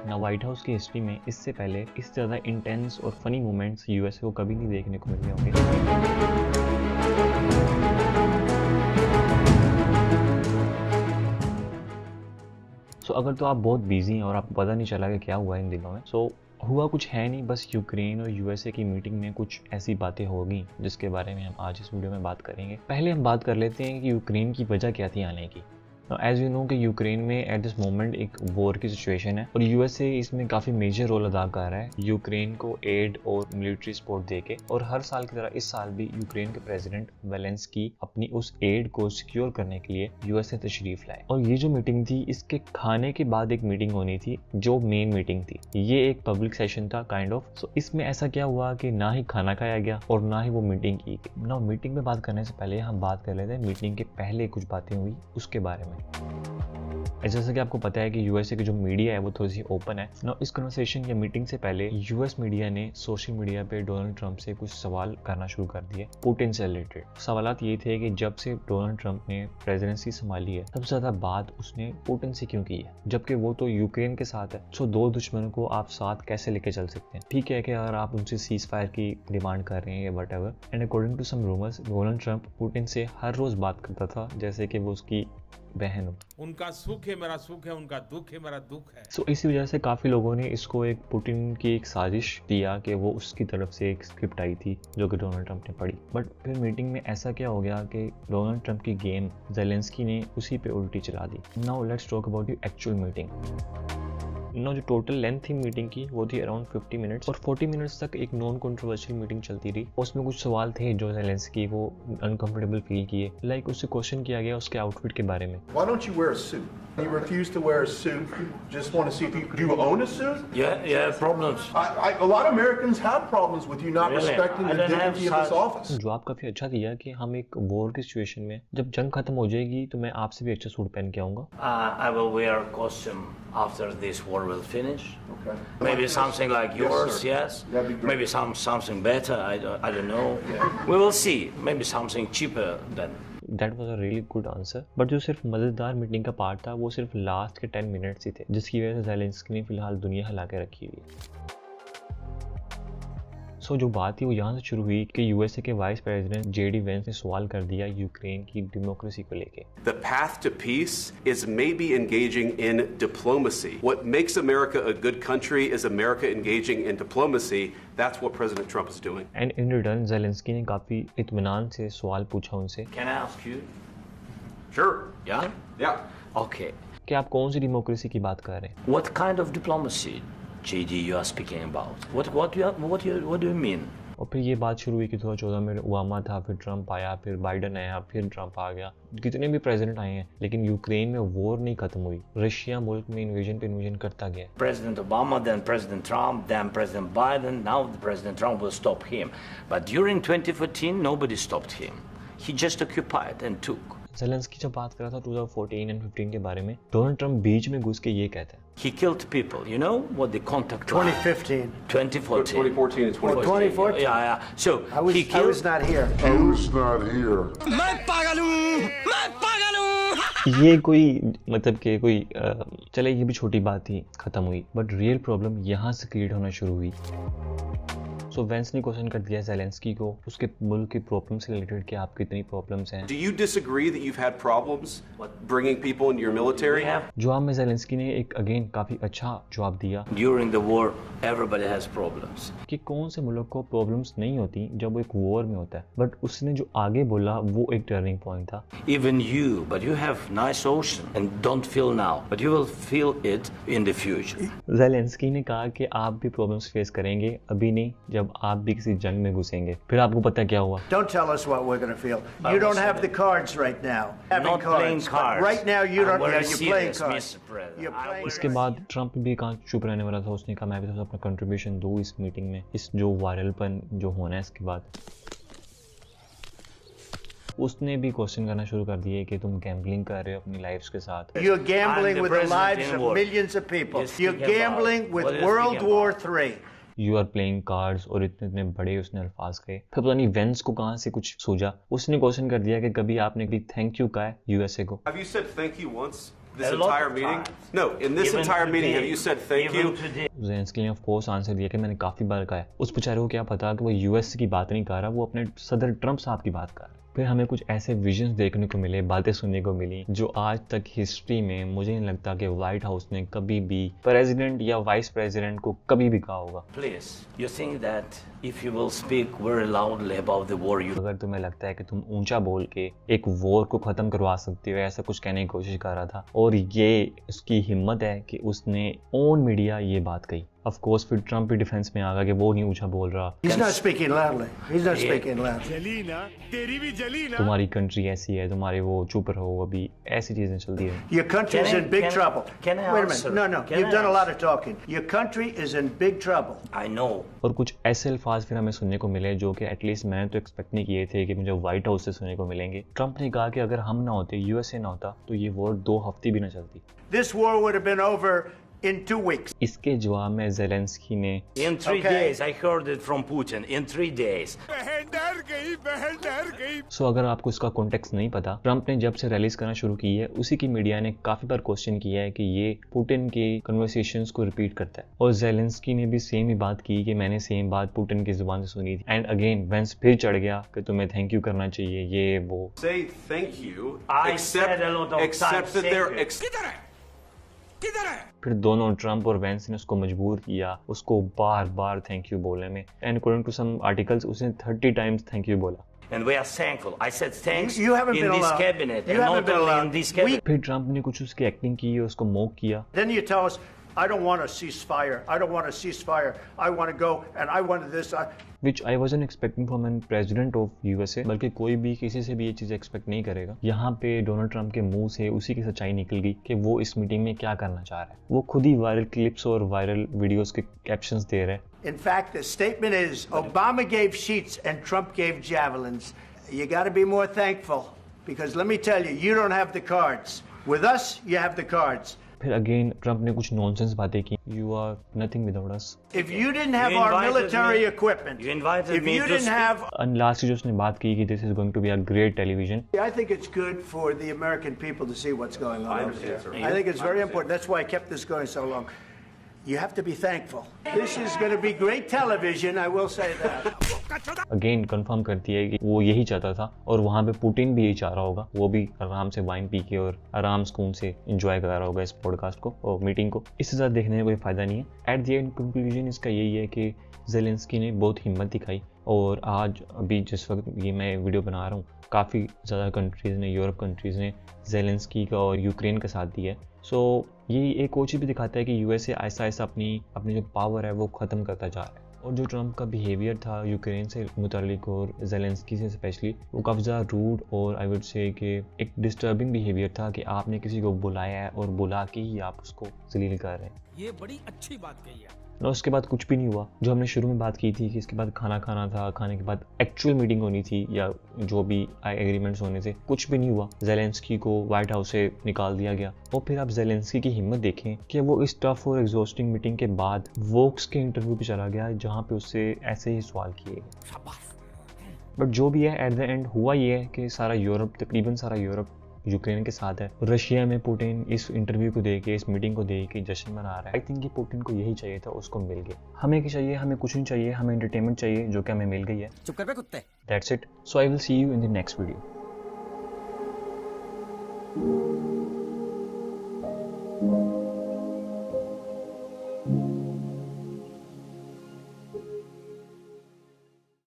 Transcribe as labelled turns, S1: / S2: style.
S1: ना white house की history में इससे पहले इस ज़्यादा इंटेंस और फनी मोमेंट्स यूएसए को कभी नहीं देखने को मिले होंगे। सो अगर तो आप बहुत बिजी हैं और आपको पता नहीं चला कि क्या हुआ इन दिनों में, सो हुआ कुछ है नहीं, बस यूक्रेन और यूएसए की मीटिंग में कुछ ऐसी बातें होगी जिसके बारे में हम आज इस वीडियो में बात करेंगे। पहले हम बात कर लेते हैं कि यूक्रेन की वजह क्या थी आने की। एज यू नो कि यूक्रेन में एट दिस मोमेंट एक वॉर की सिचुएशन है और यूएसए इसमें काफ़ी मेजर रोल अदा कर रहा है यूक्रेन को एड और मिलिट्री सपोर्ट देके। और हर साल की तरह इस साल भी यूक्रेन के प्रेसिडेंट जेलेंस्की अपनी उस एड को सिक्योर करने के लिए यूएसए तशरीफ लाए। और ये जो मीटिंग थी, इसके खाने के बाद एक मीटिंग होनी थी जो मेन मीटिंग थी। ये एक पब्लिक सेशन था काइंड ऑफ। सो इसमें ऐसा क्या हुआ कि ना ही खाना खाया गया और ना ही वो मीटिंग की गई। ना मीटिंग में बात करने से पहले हम बात कर लेते हैं मीटिंग के पहले कुछ बातें हुई उसके बारे में। जैसा कि आपको पता है कि यूएसए की जो मीडिया है वो थोड़ी सी ओपन है ना। इस कन्वर्सेशन या मीटिंग से पहले यूएस मीडिया ने सोशल मीडिया पे डोनाल्ड ट्रंप से कुछ सवाल करना शुरू कर दिए पुतिन से रिलेटेड। सवालात ये थे कि जब से डोनाल्ड ट्रंप ने प्रेसिडेंसी संभाली है सबसे ज्यादा बात उसने पुतिन से क्यों की है, जबकि वो तो यूक्रेन के साथ है। सो दो दुश्मनों को आप साथ कैसे लेके चल सकते हैं। ठीक है कि अगर आप उनसे सीज फायर की डिमांड कर रहे हैं या whatever. And according to some rumours Donald Trump Putin से हर रोज बात करता था जैसे कि वो उसकी बहन हो।
S2: उनका सुख है मेरा सुख है, उनका दुख है मेरा दुख है।
S1: सो इसी वजह से काफी लोगों ने इसको एक पुतिन की एक साजिश दिया कि वो उसकी तरफ से एक स्क्रिप्ट आई थी जो कि डोनाल्ड ट्रंप ने पढ़ी। बट फिर मीटिंग में ऐसा क्या हो गया कि डोनाल्ड ट्रंप की गेम जेलेंस्की ने उसी पे उल्टी चला दी। Now let's talk about the actual meeting. ना जो टोटल लेंथ थी मीटिंग की वो थी अराउंड 50 मिनट्स और 40 मिनट्स तक एक नॉन कंट्रोवर्शियल मीटिंग चलती रही। उसमें कुछ सवाल थे जो जेलेंस्की वो अनकंफर्टेबल फील किए। लाइक उससे क्वेश्चन किया गया उसके आउटफिट के बारे में।
S3: Why don't you wear a suit? You refuse to wear a suit. Just want to see if you do you own a suit?
S4: Yeah, problems.
S3: A lot of Americans have problems with you not
S4: Really?
S3: respecting
S4: I
S3: the
S4: don't have
S3: dignity of this
S4: such-
S3: office.
S1: जवाब काफी अच्छा दिया कि हम एक war की situation में जब जंग खत्म हो जाएगी तो मैं आपसे भी अच्छा सूट पहन के आऊंगा।
S4: I will wear a costume after this war will finish.
S3: Okay.
S4: Maybe
S3: Like
S4: something
S3: this?
S4: like
S3: Yes,
S4: yours,
S3: sir.
S4: yes.
S3: That'd be great.
S4: Maybe something better. I don't know. We will see. Maybe something cheaper than.
S1: That was a really good answer. But जो सिर्फ मजेदार meeting का part था वो सिर्फ last के 10 minutes ही थे जिसकी वजह से जेलेंस्की ने फिलहाल दुनिया हिला के रखी हुई है। सो जो बात थी वो यहाँ से शुरू हुई कि यूएसए के वाइस प्रेसिडेंट जेडी वेंस ने सवाल कर दिया यूक्रेन की डेमोक्रेसी को लेके।
S5: The path to peace is maybe engaging in diplomacy. What makes America a good country is America engaging in diplomacy. That's what President Trump is doing.
S1: And in return Zelensky ने काफी इत्मीनान से सवाल पूछा उनसे
S4: Can I ask you?
S5: Sure.
S4: Yeah.
S5: Yeah.
S4: Okay.
S1: कि आप कौन सी डेमोक्रेसी की बात कर रहे हैं।
S4: What kind of diplomacy, JD, you are speaking about? What do you mean?
S1: और फिर ये बात शुरू हुई कि 2014 में ओबामा था, फिर ट्रंप आया, फिर बाइडन आया, फिर ट्रंप आ गया। कितने भी प्रेसिडेंट आए हैं लेकिन यूक्रेन में वॉर नहीं खत्म हुई। रशिया मुल्क में इन्वेजन पे इन्वेजन करता गया।
S4: President Obama, then President Trump, then President Biden. Now the President Trump will stop him. But during 2014, nobody stopped him. He just occupied and took.
S1: Zelensky जब बात कर रहा था 2014 एंड 15 के बारे में, डोनाल्ड ट्रंप बीच में घुस के ये कहता है
S4: He killed people. You know what the contact was?
S6: 2015.
S4: 2014.
S5: 2014 and 2015.
S6: 2014?
S4: Yeah. So
S6: I
S4: he
S6: was
S4: killed.
S6: not here.
S7: I was not here.
S1: ये कोई मतलब कि कोई चले ये भी छोटी बात थी, खत्म हुई। बट रियल प्रॉब्लम यहाँ से क्रिएट होना शुरू हुई। सो वेंस ने क्वेश्चन कर दिया जेलेंस्की को उसके मुल्क की प्रॉब्लम से रिलेटेड कि आप कितनी प्रॉब्लम्स हैं।
S5: Do you disagree that you've had problems bringing people into your military?
S4: We have
S1: जवाब में जेलेंस्की ने एक अगेन काफी अच्छा जवाब दिया
S4: during the war, everybody has problems.
S1: कि कौन से मुल्क को प्रॉब्लम्स नहीं होती जब वो एक वॉर में होता है। बट उसने जो आगे बोला वो एक टर्निंग पॉइंट था।
S4: Even you, but you have nice ocean and don't feel now, but you will feel it in the future.
S1: Zelensky ने कहा कि आप भी प्रॉब्लम्स फेस करेंगे, अभी नहीं, जब आप भी किसी जंग में घुसेंगे। फिर आपको पता क्या हुआ।
S6: Don't tell us what we're going to feel. You don't have the cards right now. Having
S4: Not playing
S6: but
S4: cards.
S6: Right now, you
S4: I'm
S6: don't.
S4: very
S6: Yeah, you're playing
S4: serious,
S6: cards.
S4: Mr. President.
S6: You're playing.
S1: इसके बाद Trump भी कहाँ चुप रहने वाला था। उसने कहा मैं भी तो अपना कंट्रीब्यूशन दूँ इस मीटिंग में, इस जो वायरलपन जो होना है। इसके बाद उसने भी क्वेश्चन करना शुरू कर दिए कि तुम गैम्बलिंग कर रहे हो अपनी लाइफ्स के साथ।
S6: You're gambling
S4: I'm the
S6: with the
S4: president
S6: lives
S4: in
S6: of
S4: war.
S6: millions of people.
S4: Yes,
S6: You're
S4: speaking about-
S6: gambling with
S4: what is
S6: World
S4: speaking
S6: War
S4: about?
S6: III.
S1: You are playing cards और इतने इतने बड़े उसने अल्फाज कहे। फिर पता नहीं वेंस को कहाँ से कुछ सूझा, उसने क्वेश्चन कर दिया कि कभी आपने कभी थैंक यू कहा है यूएसए को।
S5: Have you said thank you once? This
S4: A lot
S5: entire
S4: of
S5: meeting?
S4: times.
S5: No, in this
S4: Even
S5: entire meeting,
S4: today,
S5: have you said thank
S4: even
S5: you?
S4: today.
S1: Zelensky ने of course answer दिया कि मैंने काफ़ी बार कहा है। उस बेचारे को क्या पता कि वो यूएस की बात नहीं कर रहा, वो अपने सदर ट्रंप साहब की बात कर रहा है। फिर हमें कुछ ऐसे विजन्स देखने को मिले, बातें सुनने को मिली जो आज तक हिस्ट्री में मुझे नहीं लगता कि व्हाइट हाउस ने कभी भी प्रेसिडेंट या वाइस प्रेसिडेंट को कभी भी कहा होगा।
S4: Please, you think that if you will speak very loudly about the war, you
S1: अगर तुम्हें लगता है कि तुम ऊंचा बोल के एक वॉर को खत्म करवा सकते हो, ऐसा कुछ कहने की कोशिश कर रहा था, और ये उसकी हिम्मत है कि उसने ऑन मीडिया ये बात कही। ऑफ कोर्स फिर ट्रंप भी डिफेंस में आ गया कि वो नहीं ऊंचा बोल रहा,
S6: He's not speaking loudly. He's not speaking loudly.
S1: तुम्हारी कंट्री ऐसी है, तुम्हारे वो चुप रहो, अभी ऐसी चीजें चलती है।
S6: Your country's
S4: Can I-
S6: in big
S4: can I-
S6: trouble.
S4: can I
S6: Wait a
S4: answer?
S6: minute. No.
S4: Can
S6: You've
S4: I
S6: done a lot
S4: answer?
S6: of talking. Your country is in big trouble.
S4: I know.
S1: और कुछ ऐसे अल्फाज फिर हमें सुनने को मिले जो कि एटलीस्ट मैंने तो एक्सपेक्ट नहीं किए थे कि मुझे व्हाइट हाउस से सुनने को मिलेंगे। ट्रंप ने कहा कि अगर हम ना होते, यूएसए ना होता, तो ये वॉर 2 हफ्ते भी ना चलती।
S6: This war would have been over in 2 weeks.
S1: इसके जवाब में ज़ेलेंस्की ने
S4: In 3
S6: Okay.
S4: days, I heard it from Putin. In 3 days.
S1: सो अगर आपको इसका कॉन्टेक्स्ट नहीं पता, ट्रंप ने जब से रैलीज करना शुरू की है, उसी की मीडिया ने काफी बार क्वेश्चन किया है कि ये पुतिन के कन्वर्सेशंस को रिपीट करता है, और ज़ेलेंस्की ने भी सेम ही बात की कि मैंने सेम बात पुतिन की जुबान से सुनी थी। एंड अगेन वेंस फिर चढ़ गया कि तुम्हें थैंक यू करना चाहिए, ये वो।
S5: Say thank you,
S4: I said a lot of
S5: except
S4: times,
S5: that they're
S4: thank
S1: फिर दोनों ट्रंप और वेंस ने उसको मजबूर किया उसको बार बार थैंक यू बोलने में। And according to some articles उसने 30 टाइम्स थैंक यू बोला।
S4: And we are thankful. I said thanks
S6: You haven't
S4: in
S6: been
S4: this
S6: allowed.
S4: cabinet,
S6: You
S4: and
S6: haven't
S4: not
S6: been
S4: only
S6: allowed.
S4: in this cabinet.
S1: फिर Trump ने कुछ उसकी acting की, उसको mock किया।
S6: Then you tell us, I don't want a ceasefire. I don't want a ceasefire. I want to go and I wanted this.
S1: Which I wasn't expecting from an president of USA, बल्कि कोई भी किसी से भी ये चीज़ expect नहीं करेगा। यहाँ पे डोनाल्ड ट्रंप के मुंह से उसी की सच्चाई निकल गई कि वो इस मीटिंग में क्या करना चाह रहा है। वो खुद ही वायरल क्लिप्स और वायरल वीडियोस के कैप्शंस दे रहे हैं।
S6: In fact, the statement is Obama gave sheets and Trump gave javelins. You got to be more thankful because let me tell you, you don't have the cards. With us, you have the cards.
S1: फिर again Trump ने कुछ nonsense बातें की। You are nothing without us।
S6: If you didn't have
S4: You
S6: our
S4: invited
S6: military
S4: me-
S6: equipment,
S4: you invited
S6: if
S4: me
S6: you
S4: to
S6: didn't
S4: speak.
S6: have,
S1: And last जो उसने बात की कि this is going to be a great television।
S6: I think it's good for the American people to see what's going on over
S5: understand,
S6: there.
S5: sir.
S6: I think it's very important. That's why I kept this going so long. You have to be thankful. This is going to be great television, I will say that.
S1: Again confirm करती है कि वो यही चाहता था, और वहाँ पे पुतिन भी यही चाह रहा होगा। वो भी आराम से वाइन पी के और आराम सुकून से एंजॉय कर रहा होगा इस पॉडकास्ट को और मीटिंग को। इससे ज़्यादा देखने में कोई फ़ायदा नहीं है। एट द एंड कंक्लूजन इसका यही है कि ज़ेलेंस्की ने बहुत हिम्मत दिखाई, और आज अभी जिस वक्त ये मैं वीडियो बना रहा हूँ, काफ़ी ज़्यादा कंट्रीज़ ने, यूरोप कंट्रीज़ ने ज़ेलेंस्की का और यूक्रेन का साथ दिया है। सो ये एक और चीज़ भी दिखाता है कि यूएसए ऐसा ऐसा अपनी जो पावर है वो ख़त्म करता जा रहा है। और जो ट्रंप का बिहेवियर था यूक्रेन से मुतालिक और ज़ेलेंस्की से स्पेशली, वो काफ़ी ज़्यादा रूड और आई वुड से कि एक डिस्टर्बिंग बिहेवियर था कि आपने किसी को बुलाया है और बुला के ही आप उसको जलील कर रहे हैं।
S2: ये बड़ी अच्छी बात कही है।
S1: और उसके बाद कुछ भी नहीं हुआ। जो हमने शुरू में बात की थी कि इसके बाद खाना खाना था, खाने के बाद एक्चुअल मीटिंग होनी थी या जो भी एग्रीमेंट्स होने थे, कुछ भी नहीं हुआ। ज़ेलेंस्की को व्हाइट हाउस से निकाल दिया गया। और फिर आप ज़ेलेंस्की की हिम्मत देखें कि वो इस टफ और एग्जॉस्टिंग मीटिंग के बाद वोक्स के इंटरव्यू पे चला गया जहाँ पे उससे ऐसे ही सवाल किए गए। बट जो भी है एट द एंड हुआ ये है कि सारा यूरोप, तकरीबन सारा यूरोप यूक्रेन के साथ है। रशिया में पुतिन इस इंटरव्यू को देके, इस मीटिंग को देके जश्न मना रहा है। आई थिंक कि पुतिन को यही चाहिए था, उसको मिल गया। हमें क्या चाहिए? हमें कुछ नहीं चाहिए, हमें एंटरटेनमेंट चाहिए, जो कि हमें मिल गई है।
S2: चुप कर बे कुत्ते।
S1: That's it. So I will see you in the next video.